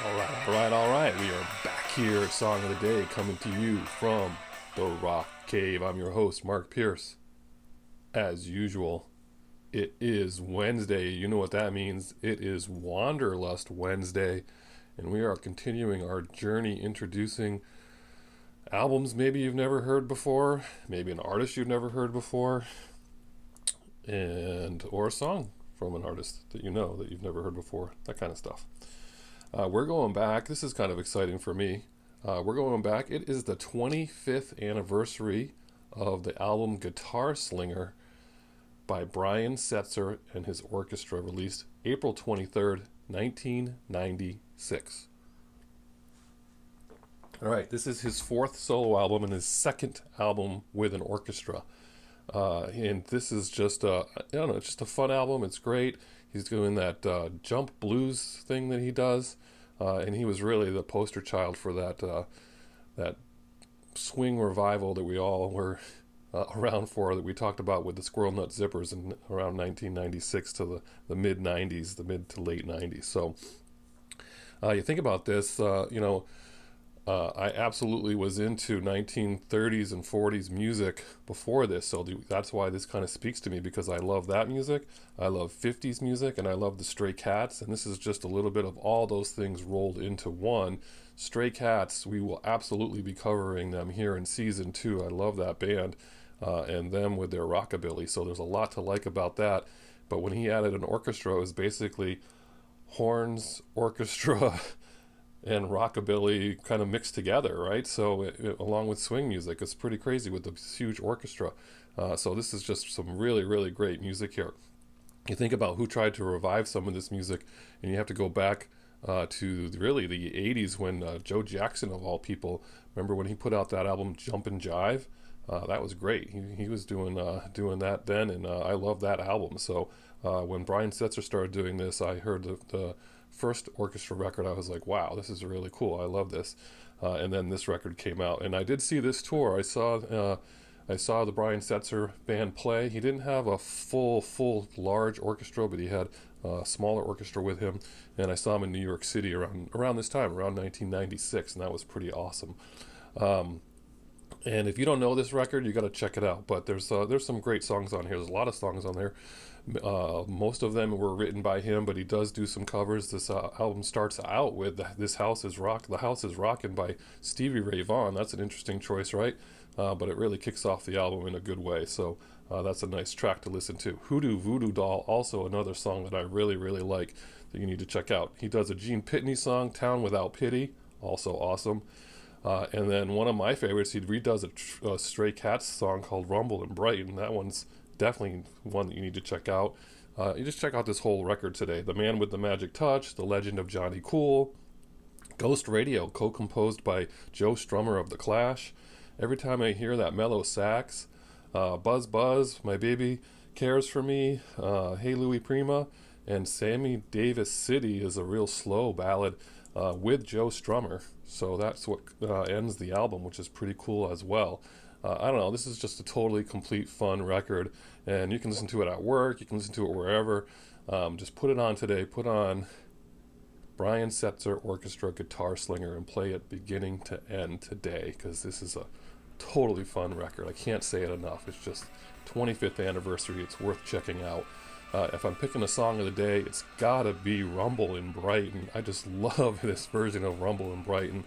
All right. We are back here at Song of the Day, coming to you from the Rock Cave. I'm your host, Mark Pierce. As usual, it is Wednesday. You know what that means. It is Wanderlust Wednesday, and we are continuing our journey introducing albums maybe you've never heard before, maybe an artist you've never heard before, or a song from an artist that you know that you've never heard before, that kind of stuff. We're going back. This is kind of exciting for me. We're going back. It is the 25th anniversary of the album Guitar Slinger by Brian Setzer and his orchestra, released April 23rd, 1996. All right, this is his fourth solo album and his second album with an orchestra. And this is just it's just a fun album. It's great. He's doing that jump blues thing that he does, and he was really the poster child for that swing revival that we all were around for, that we talked about with the Squirrel Nut Zippers in around 1996 to the mid 90s, the mid to late 90s. So you think about this, I absolutely was into 1930s and 40s music before this, so that's why this kind of speaks to me, because I love that music, I love 50s music, and I love the Stray Cats, and this is just a little bit of all those things rolled into one. Stray Cats, we will absolutely be covering them here in season 2. I love that band, and them with their rockabilly, so there's a lot to like about that. But when he added an orchestra, it was basically horns, orchestra, and rockabilly kind of mixed together, right? So along with swing music, it's pretty crazy with this huge orchestra. So this is just some really, really great music here. You think about who tried to revive some of this music, and you have to go back to really the 80s when Joe Jackson, of all people, remember when he put out that album Jump and Jive? That was great. He was doing that then, and I love that album. So when Brian Setzer started doing this, I heard the first orchestra record. I was like, wow, this is really cool. I love this. And then this record came out, and I did see this tour. I saw the Brian Setzer band play. He didn't have a full large orchestra, but he had a smaller orchestra with him, and I saw him in New York City around this time, around 1996, and that was pretty awesome. And if you don't know this record, you got to check it out. But there's some great songs on here. There's a lot of songs on there. Most of them were written by him, but he does do some covers. This album starts out with "This House Is Rock." "The House Is Rockin'" by Stevie Ray Vaughan. That's an interesting choice, right? But it really kicks off the album in a good way. So that's a nice track to listen to. "Hoodoo Voodoo Doll," also another song that I really, really like that you need to check out. He does a Gene Pitney song, "Town Without Pity," also awesome. And then one of my favorites, he redoes a Stray Cats song called "Rumble in Brighton." That one's definitely one that you need to check out. You just check out this whole record today. "The Man with the Magic Touch," "The Legend of Johnny Cool," "Ghost Radio," co-composed by Joe Strummer of The Clash. "Every Time I Hear That Mellow Sax," "Buzz Buzz," "My Baby Cares for Me," "Hey Louie Prima," and "Sammy Davis City" is a real slow ballad with Joe Strummer. So that's what ends the album, which is pretty cool as well. I don't know, this is just a totally complete fun record, and you can listen to it at work, you can listen to it wherever. Just put it on today, put on Brian Setzer Orchestra Guitar Slinger and play it beginning to end today, because this is a totally fun record. I can't say it enough. It's just 25th anniversary. It's worth checking out. If I'm picking a song of the day, it's gotta be "Rumble in Brighton." I just love this version of "Rumble in Brighton."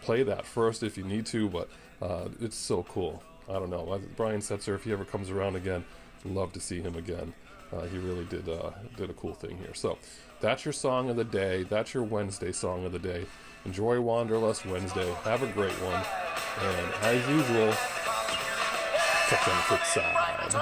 Play that first if you need to, but it's so cool. I don't know. Brian Setzer, if he ever comes around again, love to see him again. He really did a cool thing here. So that's your song of the day. That's your Wednesday song of the day. Enjoy Wanderlust Wednesday. Have a great one. And as usual, catch you on the flip side.